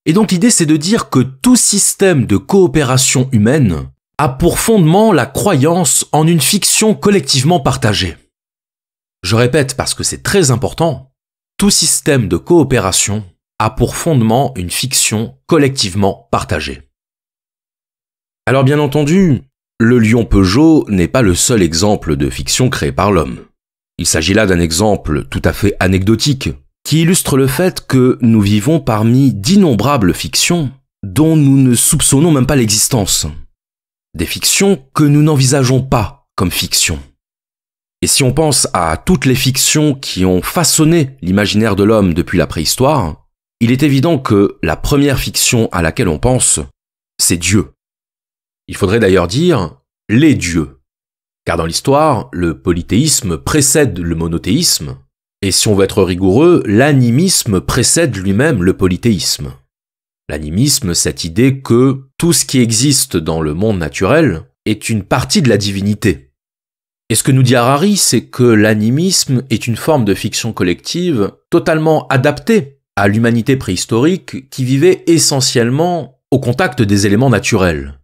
Et donc l'idée c'est de dire que tout système de coopération humaine a pour fondement la croyance en une fiction collectivement partagée. Je répète parce que c'est très important, tout système de coopération a pour fondement une fiction collectivement partagée. Alors bien entendu, le lion Peugeot n'est pas le seul exemple de fiction créée par l'homme. Il s'agit là d'un exemple tout à fait anecdotique, qui illustre le fait que nous vivons parmi d'innombrables fictions dont nous ne soupçonnons même pas l'existence. Des fictions que nous n'envisageons pas comme fictions. Et si on pense à toutes les fictions qui ont façonné l'imaginaire de l'homme depuis la préhistoire, il est évident que la première fiction à laquelle on pense, c'est Dieu. Il faudrait d'ailleurs dire les dieux. Car dans l'histoire, le polythéisme précède le monothéisme, et si on veut être rigoureux, l'animisme précède lui-même le polythéisme. L'animisme, cette idée que tout ce qui existe dans le monde naturel est une partie de la divinité. Et ce que nous dit Harari, c'est que l'animisme est une forme de fiction collective totalement adaptée à l'humanité préhistorique qui vivait essentiellement au contact des éléments naturels.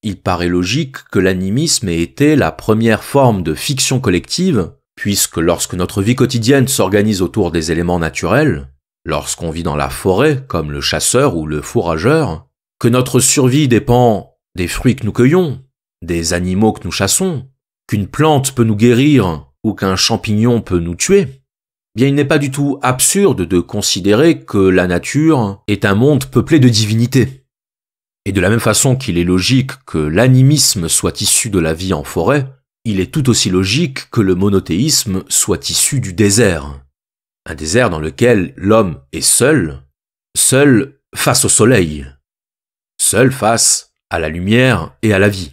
Il paraît logique que l'animisme ait été la première forme de fiction collective, puisque lorsque notre vie quotidienne s'organise autour des éléments naturels, lorsqu'on vit dans la forêt comme le chasseur ou le fourrageur, que notre survie dépend des fruits que nous cueillons, des animaux que nous chassons, qu'une plante peut nous guérir ou qu'un champignon peut nous tuer, bien il n'est pas du tout absurde de considérer que la nature est un monde peuplé de divinités. Et de la même façon qu'il est logique que l'animisme soit issu de la vie en forêt, il est tout aussi logique que le monothéisme soit issu du désert. Un désert dans lequel l'homme est seul face au soleil, seul face à la lumière et à la vie.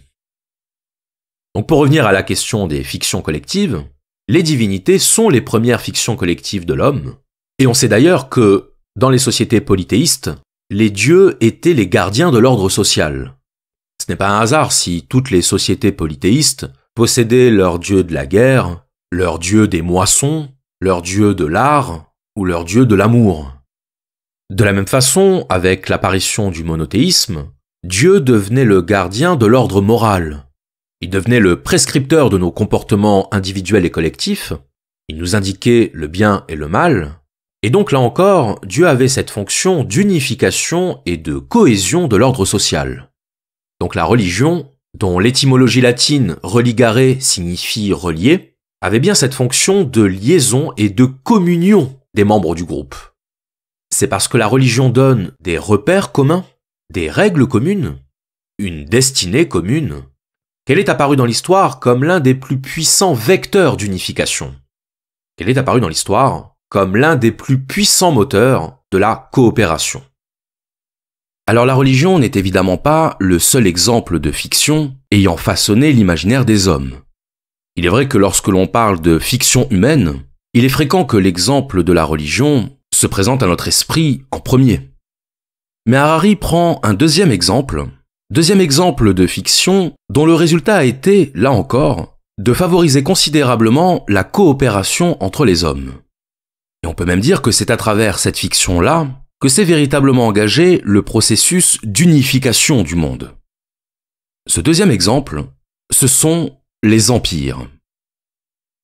Donc pour revenir à la question des fictions collectives, les divinités sont les premières fictions collectives de l'homme, et on sait d'ailleurs que, dans les sociétés polythéistes, les dieux étaient les gardiens de l'ordre social. Ce n'est pas un hasard si toutes les sociétés polythéistes possédaient leur dieu de la guerre, leur dieu des moissons, leur dieu de l'art ou leur dieu de l'amour. De la même façon, avec l'apparition du monothéisme, Dieu devenait le gardien de l'ordre moral. Il devenait le prescripteur de nos comportements individuels et collectifs, il nous indiquait le bien et le mal, et donc là encore, Dieu avait cette fonction d'unification et de cohésion de l'ordre social. Donc la religion, dont l'étymologie latine religare signifie relier, avait bien cette fonction de liaison et de communion des membres du groupe. C'est parce que la religion donne des repères communs, des règles communes, une destinée commune, qu'elle est apparue dans l'histoire comme l'un des plus puissants vecteurs d'unification. Qu'elle est apparue dans l'histoire comme l'un des plus puissants moteurs de la coopération. Alors la religion n'est évidemment pas le seul exemple de fiction ayant façonné l'imaginaire des hommes. Il est vrai que lorsque l'on parle de fiction humaine, il est fréquent que l'exemple de la religion se présente à notre esprit en premier. Mais Harari prend un deuxième exemple de fiction dont le résultat a été, là encore, de favoriser considérablement la coopération entre les hommes. Et on peut même dire que c'est à travers cette fiction-là que s'est véritablement engagé le processus d'unification du monde. Ce deuxième exemple, ce sont les empires.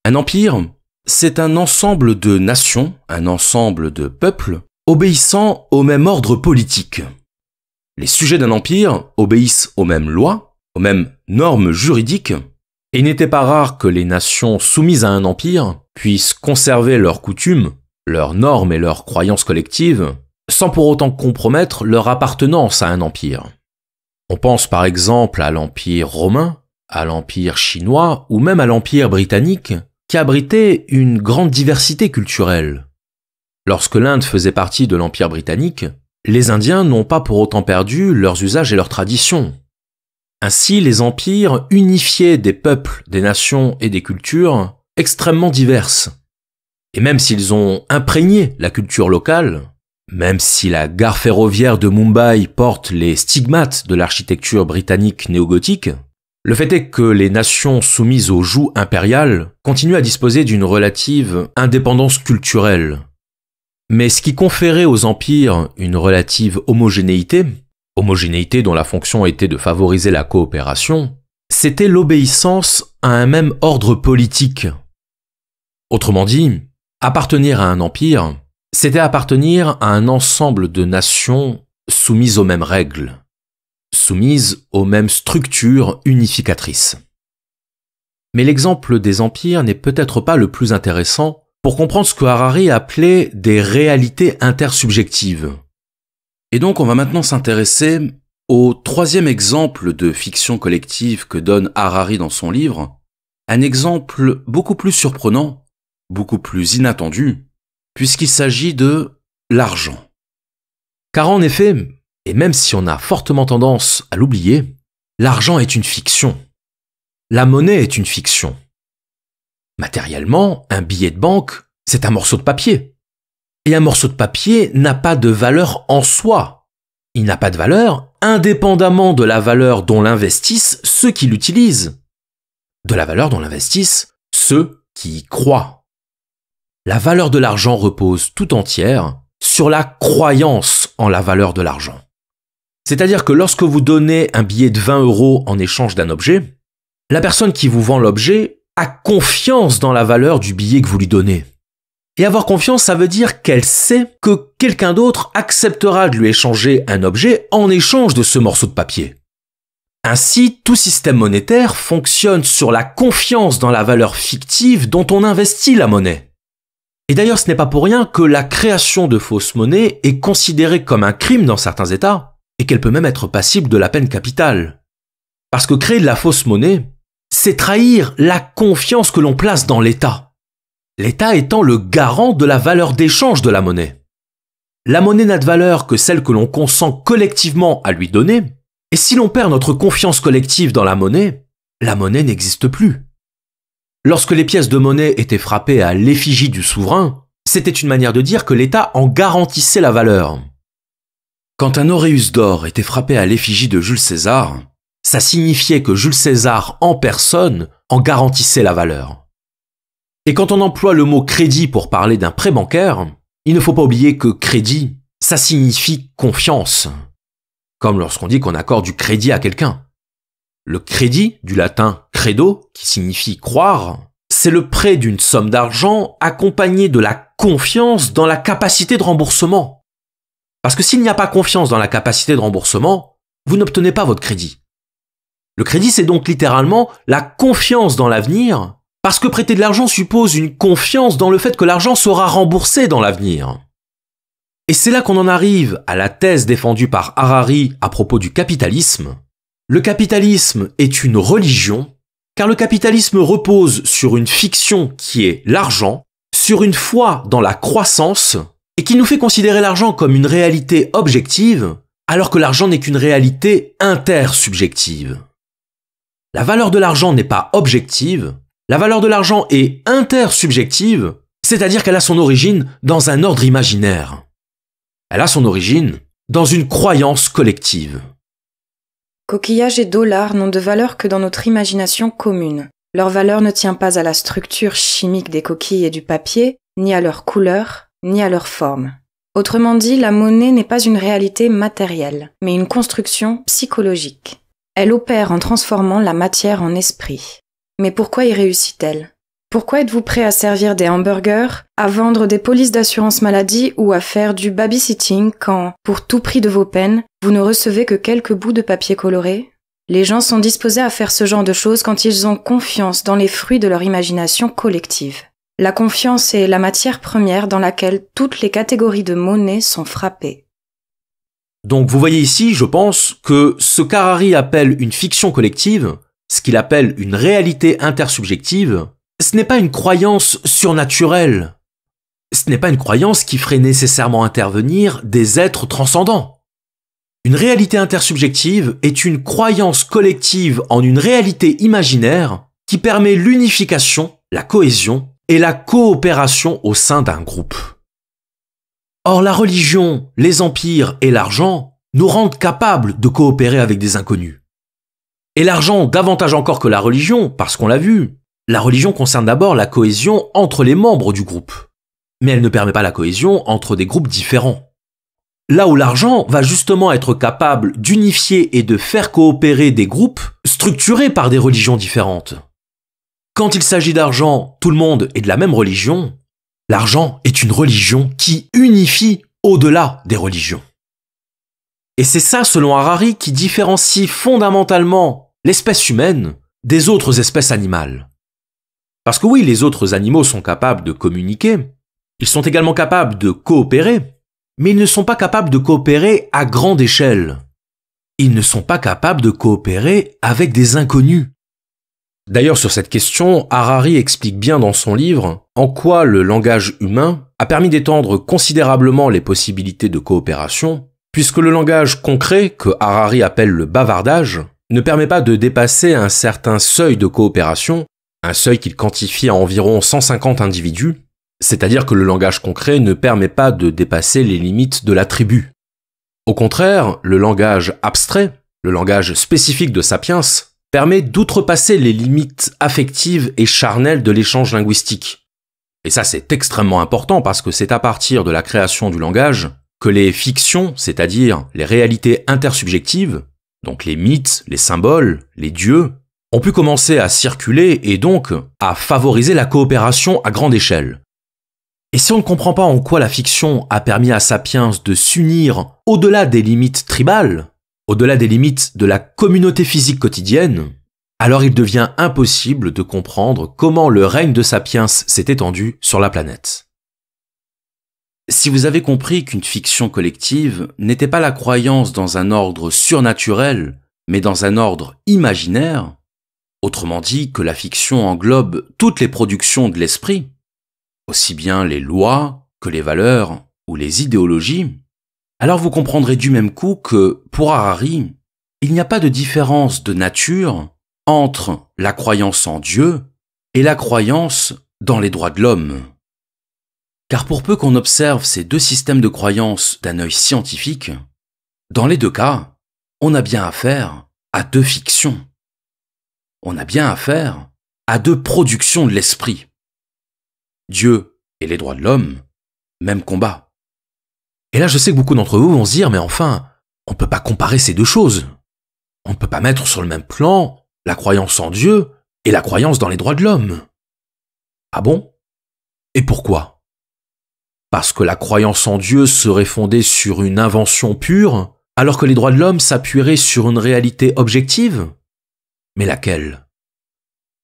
Un empire, c'est un ensemble de nations, un ensemble de peuples, obéissant au même ordre politique. Les sujets d'un empire obéissent aux mêmes lois, aux mêmes normes juridiques, et il n'était pas rare que les nations soumises à un empire puissent conserver leurs coutumes, leurs normes et leurs croyances collectives, sans pour autant compromettre leur appartenance à un empire. On pense par exemple à l'Empire romain, à l'Empire chinois ou même à l'Empire britannique, qui abritait une grande diversité culturelle. Lorsque l'Inde faisait partie de l'Empire britannique, les Indiens n'ont pas pour autant perdu leurs usages et leurs traditions. Ainsi, les empires unifiaient des peuples, des nations et des cultures extrêmement diverses. Et même s'ils ont imprégné la culture locale, même si la gare ferroviaire de Mumbai porte les stigmates de l'architecture britannique néogothique, le fait est que les nations soumises au joug impérial continuent à disposer d'une relative indépendance culturelle. Mais ce qui conférait aux empires une relative homogénéité dont la fonction était de favoriser la coopération, c'était l'obéissance à un même ordre politique. Autrement dit, appartenir à un empire, c'était appartenir à un ensemble de nations soumises aux mêmes règles, soumises aux mêmes structures unificatrices. Mais l'exemple des empires n'est peut-être pas le plus intéressant pour comprendre ce que Harari appelait des réalités intersubjectives. Et donc on va maintenant s'intéresser au troisième exemple de fiction collective que donne Harari dans son livre, un exemple beaucoup plus surprenant, beaucoup plus inattendu, puisqu'il s'agit de l'argent. Car en effet, et même si on a fortement tendance à l'oublier, l'argent est une fiction. La monnaie est une fiction. Matériellement, un billet de banque, c'est un morceau de papier. Et un morceau de papier n'a pas de valeur en soi. Il n'a pas de valeur indépendamment de la valeur dont l'investissent ceux qui l'utilisent. De la valeur dont l'investissent ceux qui y croient. La valeur de l'argent repose tout entière sur la croyance en la valeur de l'argent. C'est-à-dire que lorsque vous donnez un billet de 20 € en échange d'un objet, la personne qui vous vend l'objet a confiance dans la valeur du billet que vous lui donnez. Et avoir confiance, ça veut dire qu'elle sait que quelqu'un d'autre acceptera de lui échanger un objet en échange de ce morceau de papier. Ainsi, tout système monétaire fonctionne sur la confiance dans la valeur fictive dont on investit la monnaie. Et d'ailleurs, ce n'est pas pour rien que la création de fausses monnaies est considérée comme un crime dans certains États, et qu'elle peut même être passible de la peine capitale. Parce que créer de la fausse monnaie, c'est trahir la confiance que l'on place dans l'État. L'État étant le garant de la valeur d'échange de la monnaie. La monnaie n'a de valeur que celle que l'on consent collectivement à lui donner, et si l'on perd notre confiance collective dans la monnaie n'existe plus. Lorsque les pièces de monnaie étaient frappées à l'effigie du souverain, c'était une manière de dire que l'État en garantissait la valeur. Quand un auréus d'or était frappé à l'effigie de Jules César, ça signifiait que Jules César en personne en garantissait la valeur. Et quand on emploie le mot crédit pour parler d'un prêt bancaire, il ne faut pas oublier que crédit, ça signifie confiance. Comme lorsqu'on dit qu'on accorde du crédit à quelqu'un. Le crédit, du latin credo, qui signifie croire, c'est le prêt d'une somme d'argent accompagné de la confiance dans la capacité de remboursement. Parce que s'il n'y a pas confiance dans la capacité de remboursement, vous n'obtenez pas votre crédit. Le crédit, c'est donc littéralement la confiance dans l'avenir, parce que prêter de l'argent suppose une confiance dans le fait que l'argent sera remboursé dans l'avenir. Et c'est là qu'on en arrive à la thèse défendue par Harari à propos du capitalisme. Le capitalisme est une religion, car le capitalisme repose sur une fiction qui est l'argent, sur une foi dans la croissance, et qui nous fait considérer l'argent comme une réalité objective, alors que l'argent n'est qu'une réalité intersubjective. La valeur de l'argent n'est pas objective, la valeur de l'argent est intersubjective, c'est-à-dire qu'elle a son origine dans un ordre imaginaire. Elle a son origine dans une croyance collective. Coquillages et dollars n'ont de valeur que dans notre imagination commune. Leur valeur ne tient pas à la structure chimique des coquilles et du papier, ni à leur couleur, ni à leur forme. Autrement dit, la monnaie n'est pas une réalité matérielle, mais une construction psychologique. Elle opère en transformant la matière en esprit. Mais pourquoi y réussit-elle ? Pourquoi êtes-vous prêt à servir des hamburgers, à vendre des polices d'assurance maladie ou à faire du babysitting quand, pour tout prix de vos peines, vous ne recevez que quelques bouts de papier coloré ? Les gens sont disposés à faire ce genre de choses quand ils ont confiance dans les fruits de leur imagination collective. La confiance est la matière première dans laquelle toutes les catégories de monnaie sont frappées. Donc vous voyez ici, je pense, que ce qu'Harari appelle une fiction collective, ce qu'il appelle une réalité intersubjective, ce n'est pas une croyance surnaturelle. Ce n'est pas une croyance qui ferait nécessairement intervenir des êtres transcendants. Une réalité intersubjective est une croyance collective en une réalité imaginaire qui permet l'unification, la cohésion et la coopération au sein d'un groupe. Or, la religion, les empires et l'argent nous rendent capables de coopérer avec des inconnus. Et l'argent davantage encore que la religion, parce qu'on l'a vu, la religion concerne d'abord la cohésion entre les membres du groupe. mais elle ne permet pas la cohésion entre des groupes différents. Là où l'argent va justement être capable d'unifier et de faire coopérer des groupes structurés par des religions différentes. Quand il s'agit d'argent, tout le monde est de la même religion. L'argent est une religion qui unifie au-delà des religions. Et c'est ça, selon Harari, qui différencie fondamentalement l'espèce humaine des autres espèces animales. Parce que oui, les autres animaux sont capables de communiquer, ils sont également capables de coopérer, mais ils ne sont pas capables de coopérer à grande échelle. Ils ne sont pas capables de coopérer avec des inconnus. D'ailleurs, sur cette question, Harari explique bien dans son livre en quoi le langage humain a permis d'étendre considérablement les possibilités de coopération, puisque le langage concret, que Harari appelle le bavardage, ne permet pas de dépasser un certain seuil de coopération, un seuil qu'il quantifie à environ 150 individus, c'est-à-dire que le langage concret ne permet pas de dépasser les limites de la tribu. Au contraire, le langage abstrait, le langage spécifique de Sapiens, permet d'outrepasser les limites affectives et charnelles de l'échange linguistique. Et ça, c'est extrêmement important parce que c'est à partir de la création du langage que les fictions, c'est-à-dire les réalités intersubjectives, donc les mythes, les symboles, les dieux, ont pu commencer à circuler et donc à favoriser la coopération à grande échelle. Et si on ne comprend pas en quoi la fiction a permis à Sapiens de s'unir au-delà des limites tribales, au-delà des limites de la communauté physique quotidienne, alors il devient impossible de comprendre comment le règne de Sapiens s'est étendu sur la planète. Si vous avez compris qu'une fiction collective n'était pas la croyance dans un ordre surnaturel, mais dans un ordre imaginaire, autrement dit que la fiction englobe toutes les productions de l'esprit, aussi bien les lois que les valeurs ou les idéologies, alors vous comprendrez du même coup que, pour Harari, il n'y a pas de différence de nature entre la croyance en Dieu et la croyance dans les droits de l'homme. Car pour peu qu'on observe ces deux systèmes de croyance d'un œil scientifique, dans les deux cas, on a bien affaire à deux fictions. On a bien affaire à deux productions de l'esprit. Dieu et les droits de l'homme, même combat. Et là, je sais que beaucoup d'entre vous vont se dire, mais enfin, on ne peut pas comparer ces deux choses. On ne peut pas mettre sur le même plan la croyance en Dieu et la croyance dans les droits de l'homme. Ah bon? Et pourquoi? Parce que la croyance en Dieu serait fondée sur une invention pure, alors que les droits de l'homme s'appuieraient sur une réalité objective? Mais laquelle?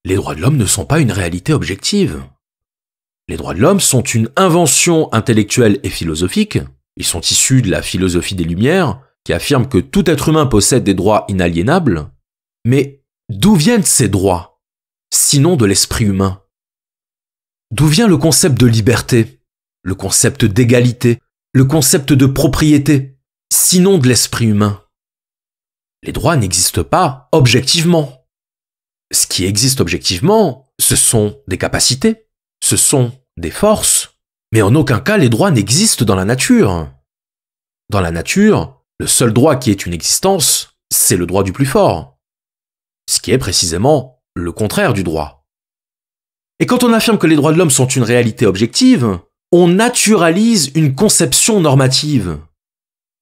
Les droits de l'homme ne sont pas une réalité objective. Les droits de l'homme sont une invention intellectuelle et philosophique. Ils sont issus de la philosophie des Lumières, qui affirme que tout être humain possède des droits inaliénables. Mais d'où viennent ces droits, sinon de l'esprit humain? D'où vient le concept de liberté, le concept d'égalité, le concept de propriété, sinon de l'esprit humain? Les droits n'existent pas objectivement. Ce qui existe objectivement, ce sont des capacités, ce sont des forces, mais en aucun cas les droits n'existent dans la nature. Dans la nature, le seul droit qui ait une existence, c'est le droit du plus fort. Ce qui est précisément le contraire du droit. Et quand on affirme que les droits de l'homme sont une réalité objective, on naturalise une conception normative.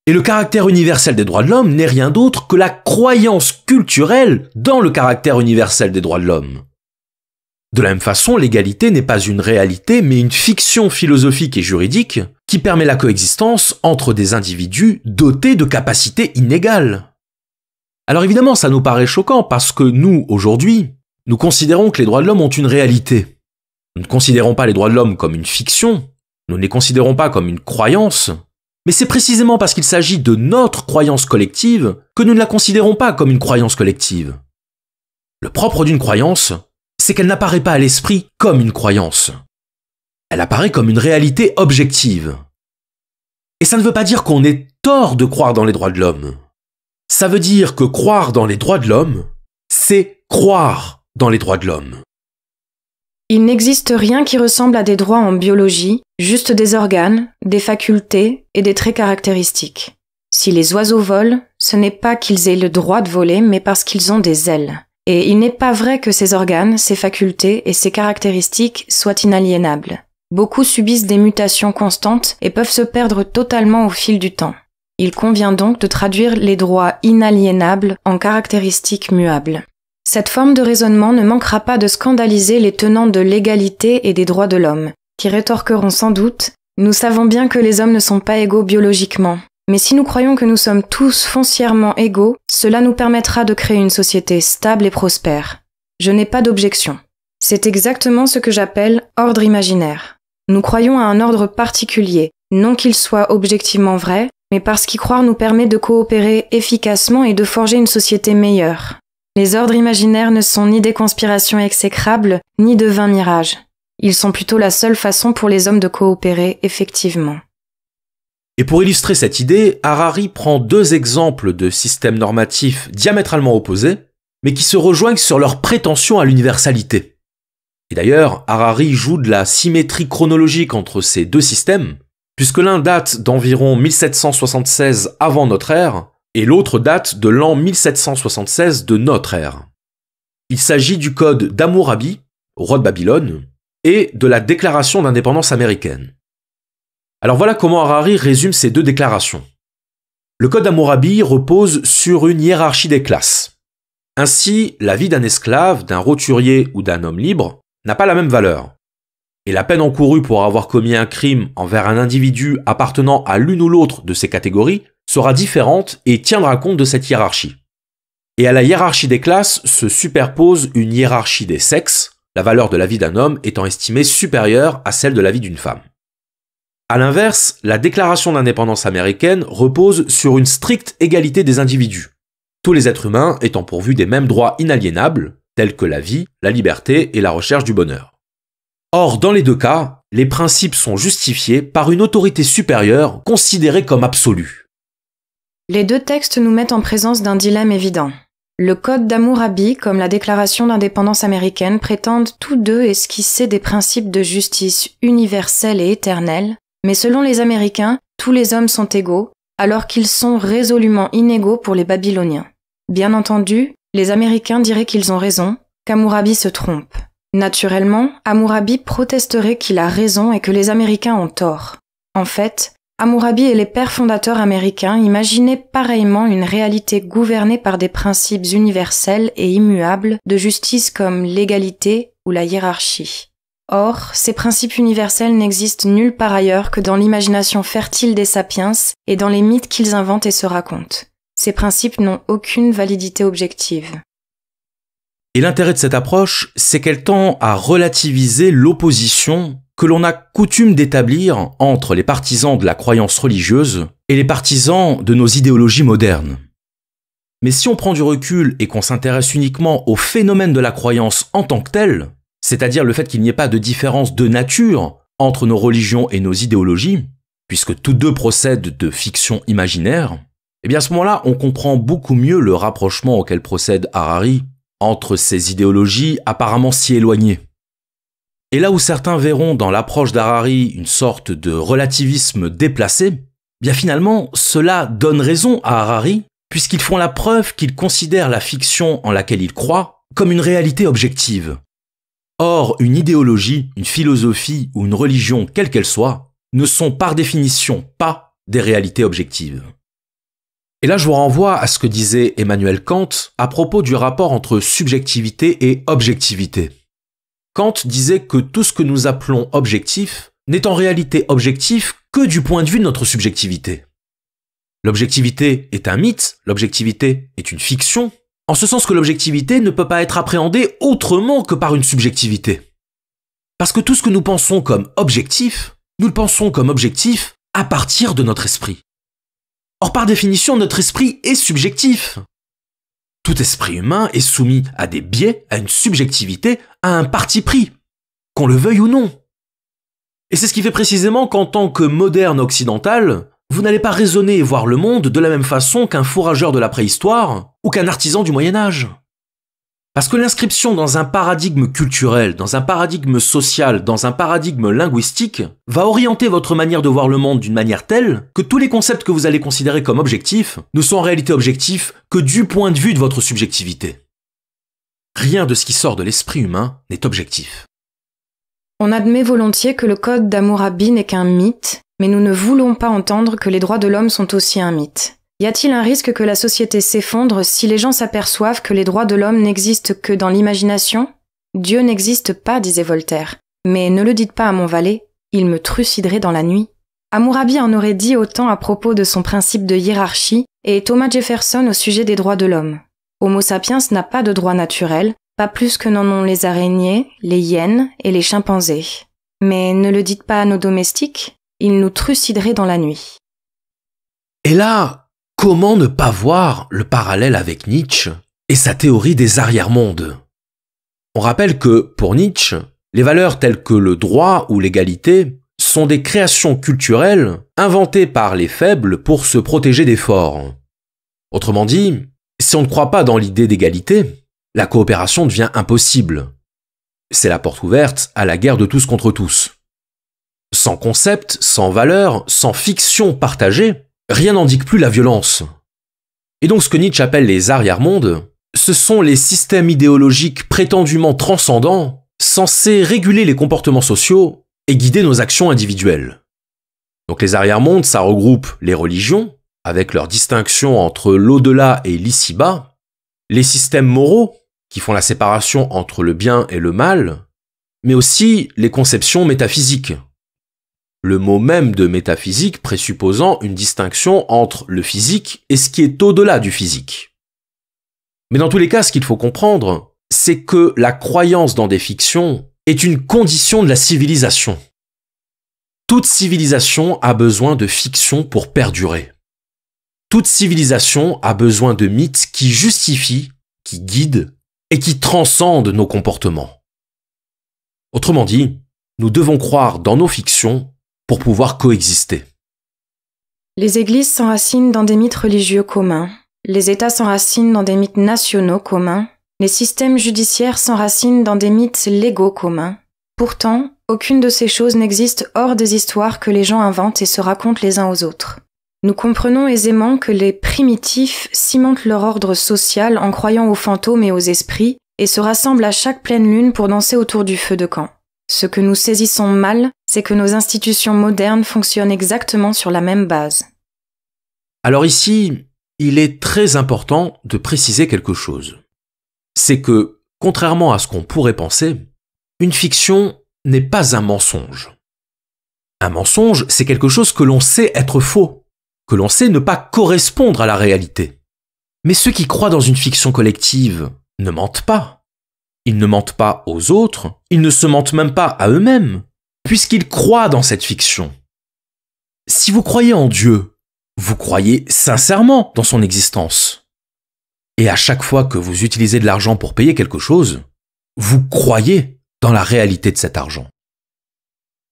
Et le caractère universel des droits de l'homme n'est rien d'autre que la croyance culturelle dans le caractère universel des droits de l'homme. De la même façon, l'égalité n'est pas une réalité, mais une fiction philosophique et juridique qui permet la coexistence entre des individus dotés de capacités inégales. Alors évidemment, ça nous paraît choquant parce que nous, aujourd'hui, nous considérons que les droits de l'homme ont une réalité. Nous ne considérons pas les droits de l'homme comme une fiction, nous ne les considérons pas comme une croyance, mais c'est précisément parce qu'il s'agit de notre croyance collective que nous ne la considérons pas comme une croyance collective. Le propre d'une croyance, c'est qu'elle n'apparaît pas à l'esprit comme une croyance. Elle apparaît comme une réalité objective. Et ça ne veut pas dire qu'on ait tort de croire dans les droits de l'homme. Ça veut dire que croire dans les droits de l'homme, c'est croire dans les droits de l'homme. Il n'existe rien qui ressemble à des droits en biologie, juste des organes, des facultés et des traits caractéristiques. Si les oiseaux volent, ce n'est pas qu'ils aient le droit de voler, mais parce qu'ils ont des ailes. Et il n'est pas vrai que ces organes, ces facultés et ces caractéristiques soient inaliénables. Beaucoup subissent des mutations constantes et peuvent se perdre totalement au fil du temps. Il convient donc de traduire les droits inaliénables en caractéristiques muables. Cette forme de raisonnement ne manquera pas de scandaliser les tenants de l'égalité et des droits de l'homme, qui rétorqueront sans doute « Nous savons bien que les hommes ne sont pas égaux biologiquement, mais si nous croyons que nous sommes tous foncièrement égaux, cela nous permettra de créer une société stable et prospère. » Je n'ai pas d'objection. C'est exactement ce que j'appelle ordre imaginaire. Nous croyons à un ordre particulier, non qu'il soit objectivement vrai, mais parce qu'y croire nous permet de coopérer efficacement et de forger une société meilleure. Les ordres imaginaires ne sont ni des conspirations exécrables, ni de vains mirages. Ils sont plutôt la seule façon pour les hommes de coopérer effectivement. Et pour illustrer cette idée, Harari prend deux exemples de systèmes normatifs diamétralement opposés, mais qui se rejoignent sur leur prétention à l'universalité. Et d'ailleurs, Harari joue de la symétrie chronologique entre ces deux systèmes, puisque l'un date d'environ 1776 avant notre ère, et l'autre date de l'an 1776 de notre ère. Il s'agit du code d'Hammurabi, roi de Babylone, et de la déclaration d'indépendance américaine. Alors voilà comment Harari résume ces deux déclarations. Le code d'Hammurabi repose sur une hiérarchie des classes. Ainsi, la vie d'un esclave, d'un roturier ou d'un homme libre n'a pas la même valeur. Et la peine encourue pour avoir commis un crime envers un individu appartenant à l'une ou l'autre de ces catégories sera différente et tiendra compte de cette hiérarchie. Et à la hiérarchie des classes se superpose une hiérarchie des sexes, la valeur de la vie d'un homme étant estimée supérieure à celle de la vie d'une femme. À l'inverse, la Déclaration d'indépendance américaine repose sur une stricte égalité des individus, tous les êtres humains étant pourvus des mêmes droits inaliénables, tels que la vie, la liberté et la recherche du bonheur. Or, dans les deux cas, les principes sont justifiés par une autorité supérieure considérée comme absolue. Les deux textes nous mettent en présence d'un dilemme évident. Le code d'Hammurabi, comme la Déclaration d'indépendance américaine, prétendent tous deux esquisser des principes de justice universelle et éternelle, mais selon les Américains, tous les hommes sont égaux, alors qu'ils sont résolument inégaux pour les Babyloniens. Bien entendu, les Américains diraient qu'ils ont raison, qu'Hammurabi se trompe. Naturellement, Hammurabi protesterait qu'il a raison et que les Américains ont tort. En fait, Hammurabi et les pères fondateurs américains imaginaient pareillement une réalité gouvernée par des principes universels et immuables de justice comme l'égalité ou la hiérarchie. Or, ces principes universels n'existent nulle part ailleurs que dans l'imagination fertile des sapiens et dans les mythes qu'ils inventent et se racontent. Ces principes n'ont aucune validité objective. Et l'intérêt de cette approche, c'est qu'elle tend à relativiser l'opposition que l'on a coutume d'établir entre les partisans de la croyance religieuse et les partisans de nos idéologies modernes. Mais si on prend du recul et qu'on s'intéresse uniquement au phénomène de la croyance en tant que tel, c'est-à-dire le fait qu'il n'y ait pas de différence de nature entre nos religions et nos idéologies, puisque toutes deux procèdent de fiction imaginaire, eh bien à ce moment-là, on comprend beaucoup mieux le rapprochement auquel procède Harari entre ces idéologies apparemment si éloignées. Et là où certains verront dans l'approche d'Harari une sorte de relativisme déplacé, bien finalement, cela donne raison à Harari, puisqu'ils font la preuve qu'ils considèrent la fiction en laquelle ils croient comme une réalité objective. Or, une idéologie, une philosophie ou une religion, quelle qu'elle soit, ne sont par définition pas des réalités objectives. Et là, je vous renvoie à ce que disait Emmanuel Kant à propos du rapport entre subjectivité et objectivité. Kant disait que tout ce que nous appelons objectif n'est en réalité objectif que du point de vue de notre subjectivité. L'objectivité est un mythe, l'objectivité est une fiction, en ce sens que l'objectivité ne peut pas être appréhendée autrement que par une subjectivité. Parce que tout ce que nous pensons comme objectif, nous le pensons comme objectif à partir de notre esprit. Or, par définition, notre esprit est subjectif. Tout esprit humain est soumis à des biais, à une subjectivité, à un parti pris, qu'on le veuille ou non. Et c'est ce qui fait précisément qu'en tant que moderne occidental, vous n'allez pas raisonner et voir le monde de la même façon qu'un fourrageur de la préhistoire ou qu'un artisan du Moyen-Âge. Parce que l'inscription dans un paradigme culturel, dans un paradigme social, dans un paradigme linguistique, va orienter votre manière de voir le monde d'une manière telle que tous les concepts que vous allez considérer comme objectifs ne sont en réalité objectifs que du point de vue de votre subjectivité. Rien de ce qui sort de l'esprit humain n'est objectif. On admet volontiers que le code d'Hammurabi n'est qu'un mythe, mais nous ne voulons pas entendre que les droits de l'homme sont aussi un mythe. Y a-t-il un risque que la société s'effondre si les gens s'aperçoivent que les droits de l'homme n'existent que dans l'imagination ? Dieu n'existe pas, disait Voltaire. Mais ne le dites pas à mon valet, il me truciderait dans la nuit. Hammurabi en aurait dit autant à propos de son principe de hiérarchie et Thomas Jefferson au sujet des droits de l'homme. Homo sapiens n'a pas de droits naturels, pas plus que n'en ont les araignées, les hyènes et les chimpanzés. Mais ne le dites pas à nos domestiques, ils nous trucideraient dans la nuit. Et là, comment ne pas voir le parallèle avec Nietzsche et sa théorie des arrière-mondes ? On rappelle que, pour Nietzsche, les valeurs telles que le droit ou l'égalité sont des créations culturelles inventées par les faibles pour se protéger des forts. Autrement dit, si on ne croit pas dans l'idée d'égalité, la coopération devient impossible. C'est la porte ouverte à la guerre de tous contre tous. Sans concept, sans valeur, sans fiction partagée, rien n'indique plus la violence. Et donc ce que Nietzsche appelle les arrière-mondes, ce sont les systèmes idéologiques prétendument transcendants, censés réguler les comportements sociaux et guider nos actions individuelles. Donc les arrière-mondes, ça regroupe les religions, avec leur distinction entre l'au-delà et l'ici-bas, les systèmes moraux, qui font la séparation entre le bien et le mal, mais aussi les conceptions métaphysiques. Le mot même de métaphysique présupposant une distinction entre le physique et ce qui est au-delà du physique. Mais dans tous les cas, ce qu'il faut comprendre, c'est que la croyance dans des fictions est une condition de la civilisation. Toute civilisation a besoin de fiction pour perdurer. Toute civilisation a besoin de mythes qui justifient, qui guident et qui transcendent nos comportements. Autrement dit, nous devons croire dans nos fictions pour pouvoir coexister. Les églises s'enracinent dans des mythes religieux communs, les États s'enracinent dans des mythes nationaux communs, les systèmes judiciaires s'enracinent dans des mythes légaux communs. Pourtant, aucune de ces choses n'existe hors des histoires que les gens inventent et se racontent les uns aux autres. Nous comprenons aisément que les primitifs cimentent leur ordre social en croyant aux fantômes et aux esprits et se rassemblent à chaque pleine lune pour danser autour du feu de camp. Ce que nous saisissons mal, c'est que nos institutions modernes fonctionnent exactement sur la même base. Alors ici, il est très important de préciser quelque chose. C'est que, contrairement à ce qu'on pourrait penser, une fiction n'est pas un mensonge. Un mensonge, c'est quelque chose que l'on sait être faux, que l'on sait ne pas correspondre à la réalité. Mais ceux qui croient dans une fiction collective ne mentent pas. Ils ne mentent pas aux autres, ils ne se mentent même pas à eux-mêmes, puisqu'ils croient dans cette fiction. Si vous croyez en Dieu, vous croyez sincèrement dans son existence. Et à chaque fois que vous utilisez de l'argent pour payer quelque chose, vous croyez dans la réalité de cet argent.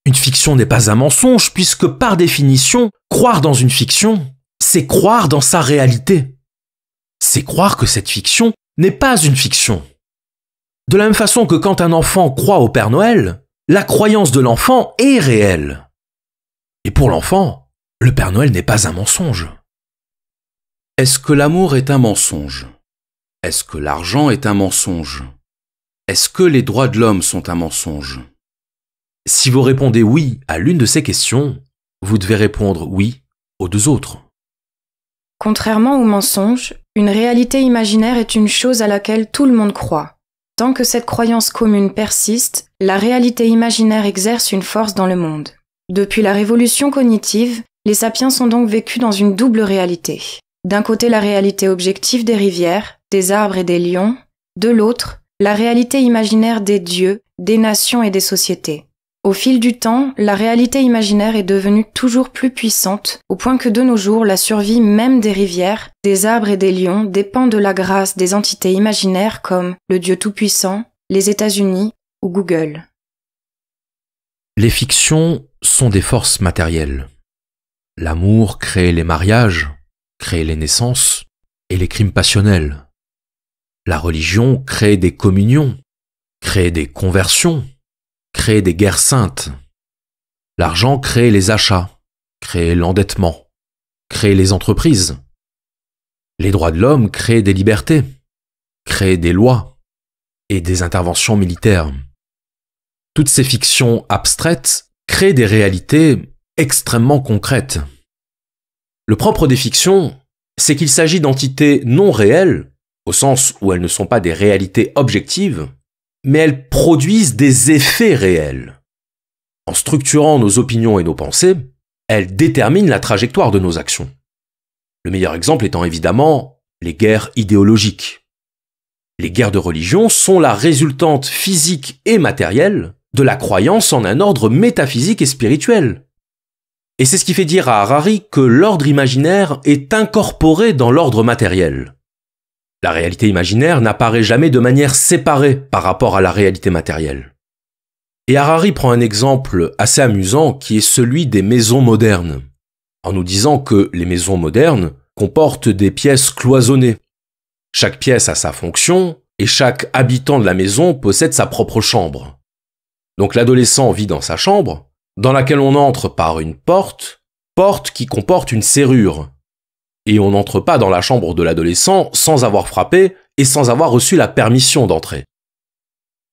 Une fiction n'est pas un mensonge, puisque par définition, croire dans une fiction, c'est croire dans sa réalité. C'est croire que cette fiction n'est pas une fiction. De la même façon que quand un enfant croit au Père Noël, la croyance de l'enfant est réelle. Et pour l'enfant, le Père Noël n'est pas un mensonge. Est-ce que l'amour est un mensonge ? Est-ce que l'argent est un mensonge ? Est-ce que les droits de l'homme sont un mensonge ? Si vous répondez oui à l'une de ces questions, vous devez répondre oui aux deux autres. Contrairement au mensonge, une réalité imaginaire est une chose à laquelle tout le monde croit. Tant que cette croyance commune persiste, la réalité imaginaire exerce une force dans le monde. Depuis la révolution cognitive, les sapiens ont donc vécu dans une double réalité. D'un côté, la réalité objective des rivières, des arbres et des lions. De l'autre, la réalité imaginaire des dieux, des nations et des sociétés. Au fil du temps, la réalité imaginaire est devenue toujours plus puissante, au point que de nos jours, la survie même des rivières, des arbres et des lions dépend de la grâce des entités imaginaires comme le Dieu Tout-Puissant, les États-Unis ou Google. Les fictions sont des forces matérielles. L'amour crée les mariages, crée les naissances et les crimes passionnels. La religion crée des communions, crée des conversions, crée des guerres saintes. L'argent crée les achats, crée l'endettement, crée les entreprises. Les droits de l'homme créent des libertés, créent des lois et des interventions militaires. Toutes ces fictions abstraites créent des réalités extrêmement concrètes. Le propre des fictions, c'est qu'il s'agit d'entités non réelles, au sens où elles ne sont pas des réalités objectives, mais elles produisent des effets réels. En structurant nos opinions et nos pensées, elles déterminent la trajectoire de nos actions. Le meilleur exemple étant évidemment les guerres idéologiques. Les guerres de religion sont la résultante physique et matérielle de la croyance en un ordre métaphysique et spirituel. Et c'est ce qui fait dire à Harari que l'ordre imaginaire est incorporé dans l'ordre matériel. La réalité imaginaire n'apparaît jamais de manière séparée par rapport à la réalité matérielle. Et Harari prend un exemple assez amusant qui est celui des maisons modernes, en nous disant que les maisons modernes comportent des pièces cloisonnées. Chaque pièce a sa fonction et chaque habitant de la maison possède sa propre chambre. Donc l'adolescent vit dans sa chambre, dans laquelle on entre par une porte qui comporte une serrure. Et on n'entre pas dans la chambre de l'adolescent sans avoir frappé et sans avoir reçu la permission d'entrer.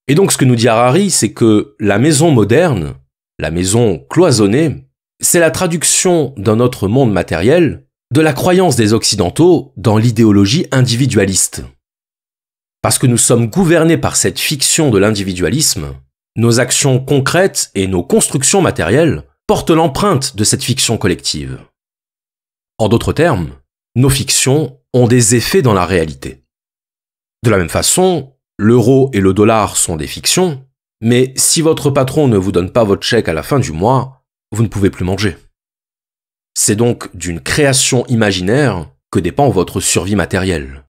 Et donc ce que nous dit Harari, c'est que la maison moderne, la maison cloisonnée, c'est la traduction dans notre monde matériel de la croyance des Occidentaux dans l'idéologie individualiste. Parce que nous sommes gouvernés par cette fiction de l'individualisme, nos actions concrètes et nos constructions matérielles portent l'empreinte de cette fiction collective. En d'autres termes, nos fictions ont des effets dans la réalité. De la même façon, l'euro et le dollar sont des fictions, mais si votre patron ne vous donne pas votre chèque à la fin du mois, vous ne pouvez plus manger. C'est donc d'une création imaginaire que dépend votre survie matérielle.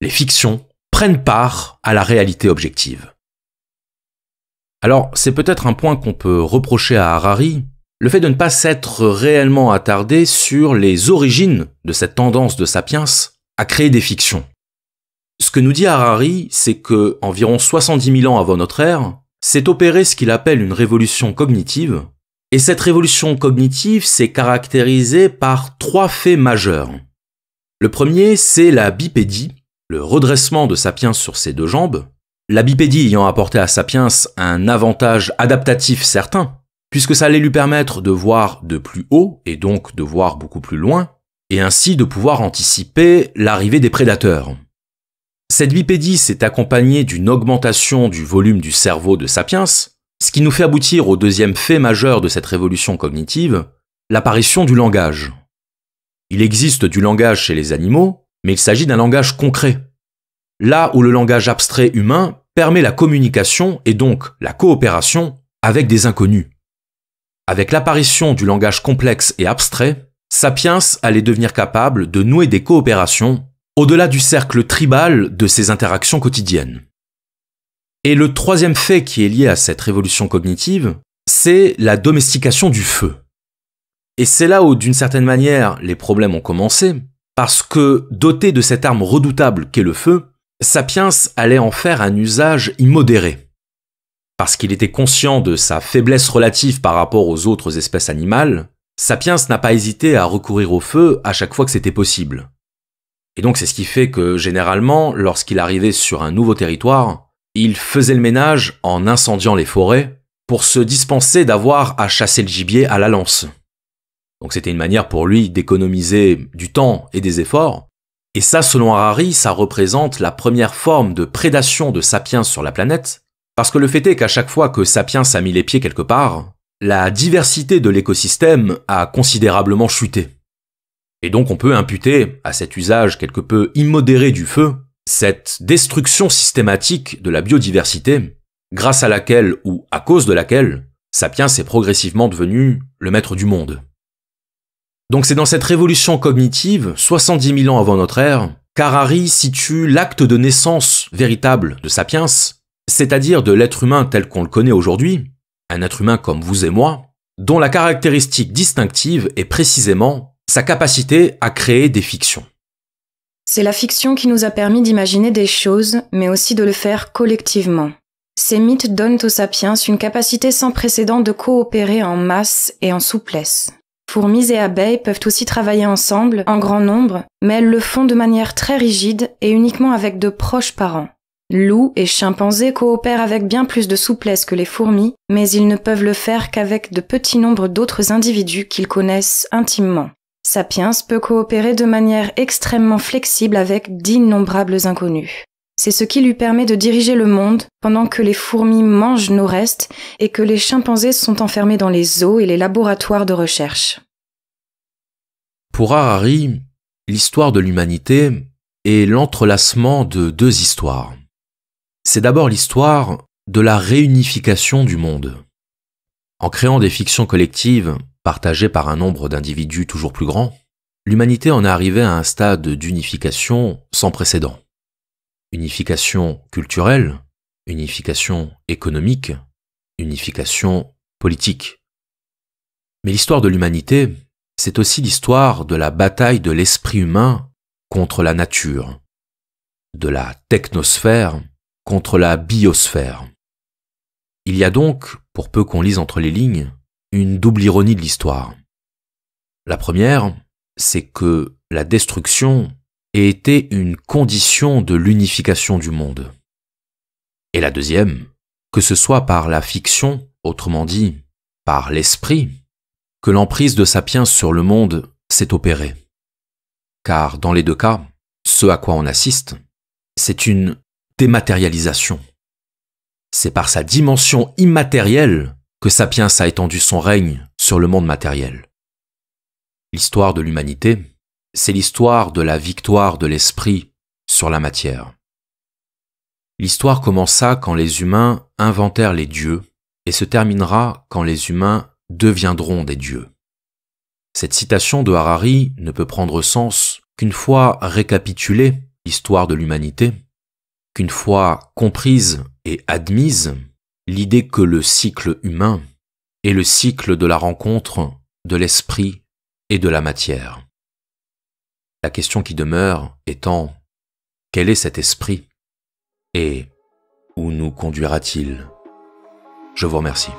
Les fictions prennent part à la réalité objective. Alors, c'est peut-être un point qu'on peut reprocher à Harari, le fait de ne pas s'être réellement attardé sur les origines de cette tendance de Sapiens à créer des fictions. Ce que nous dit Harari, c'est que, environ 70 000 ans avant notre ère, s'est opéré ce qu'il appelle une révolution cognitive, et cette révolution cognitive s'est caractérisée par 3 faits majeurs. Le premier, c'est la bipédie, le redressement de Sapiens sur ses 2 jambes, la bipédie ayant apporté à Sapiens un avantage adaptatif certain, puisque ça allait lui permettre de voir de plus haut et donc de voir beaucoup plus loin, et ainsi de pouvoir anticiper l'arrivée des prédateurs. Cette bipédie s'est accompagnée d'une augmentation du volume du cerveau de Sapiens, ce qui nous fait aboutir au deuxième fait majeur de cette révolution cognitive, l'apparition du langage. Il existe du langage chez les animaux, mais il s'agit d'un langage concret. Là où le langage abstrait humain permet la communication et donc la coopération avec des inconnus. Avec l'apparition du langage complexe et abstrait, Sapiens allait devenir capable de nouer des coopérations au-delà du cercle tribal de ses interactions quotidiennes. Et le troisième fait qui est lié à cette révolution cognitive, c'est la domestication du feu. Et c'est là où, d'une certaine manière, les problèmes ont commencé, parce que, doté de cette arme redoutable qu'est le feu, Sapiens allait en faire un usage immodéré. Parce qu'il était conscient de sa faiblesse relative par rapport aux autres espèces animales, Sapiens n'a pas hésité à recourir au feu à chaque fois que c'était possible. Et donc c'est ce qui fait que, généralement, lorsqu'il arrivait sur un nouveau territoire, il faisait le ménage en incendiant les forêts pour se dispenser d'avoir à chasser le gibier à la lance. Donc c'était une manière pour lui d'économiser du temps et des efforts. Et ça, selon Harari, ça représente la première forme de prédation de Sapiens sur la planète, parce que le fait est qu'à chaque fois que Sapiens a mis les pieds quelque part, la diversité de l'écosystème a considérablement chuté. Et donc on peut imputer à cet usage quelque peu immodéré du feu cette destruction systématique de la biodiversité, grâce à laquelle ou à cause de laquelle Sapiens est progressivement devenu le maître du monde. Donc c'est dans cette révolution cognitive, 70 000 ans avant notre ère, qu'Harari situe l'acte de naissance véritable de Sapiens, c'est-à-dire de l'être humain tel qu'on le connaît aujourd'hui, un être humain comme vous et moi, dont la caractéristique distinctive est précisément sa capacité à créer des fictions. C'est la fiction qui nous a permis d'imaginer des choses, mais aussi de le faire collectivement. Ces mythes donnent aux sapiens une capacité sans précédent de coopérer en masse et en souplesse. Fourmis et abeilles peuvent aussi travailler ensemble, en grand nombre, mais elles le font de manière très rigide et uniquement avec de proches parents. Loups et chimpanzés coopèrent avec bien plus de souplesse que les fourmis, mais ils ne peuvent le faire qu'avec de petits nombres d'autres individus qu'ils connaissent intimement. Sapiens peut coopérer de manière extrêmement flexible avec d'innombrables inconnus. C'est ce qui lui permet de diriger le monde pendant que les fourmis mangent nos restes et que les chimpanzés sont enfermés dans les zoos et les laboratoires de recherche. Pour Harari, l'histoire de l'humanité est l'entrelacement de deux histoires. C'est d'abord l'histoire de la réunification du monde. En créant des fictions collectives partagées par un nombre d'individus toujours plus grand, l'humanité en est arrivée à un stade d'unification sans précédent. Unification culturelle, unification économique, unification politique. Mais l'histoire de l'humanité, c'est aussi l'histoire de la bataille de l'esprit humain contre la nature, de la technosphère contre la biosphère. Il y a donc, pour peu qu'on lise entre les lignes, une double ironie de l'histoire. La première, c'est que la destruction ait été une condition de l'unification du monde. Et la deuxième, que ce soit par la fiction, autrement dit, par l'esprit, que l'emprise de Sapiens sur le monde s'est opérée. Car dans les deux cas, ce à quoi on assiste, c'est une dématérialisation. C'est par sa dimension immatérielle que Sapiens a étendu son règne sur le monde matériel. L'histoire de l'humanité, c'est l'histoire de la victoire de l'esprit sur la matière. L'histoire commença quand les humains inventèrent les dieux et se terminera quand les humains deviendront des dieux. Cette citation de Harari ne peut prendre sens qu'une fois récapitulée l'histoire de l'humanité, qu'une fois comprise et admise l'idée que le cycle humain est le cycle de la rencontre de l'esprit et de la matière. La question qui demeure étant, quel est cet esprit et où nous conduira-t-il ? Je vous remercie.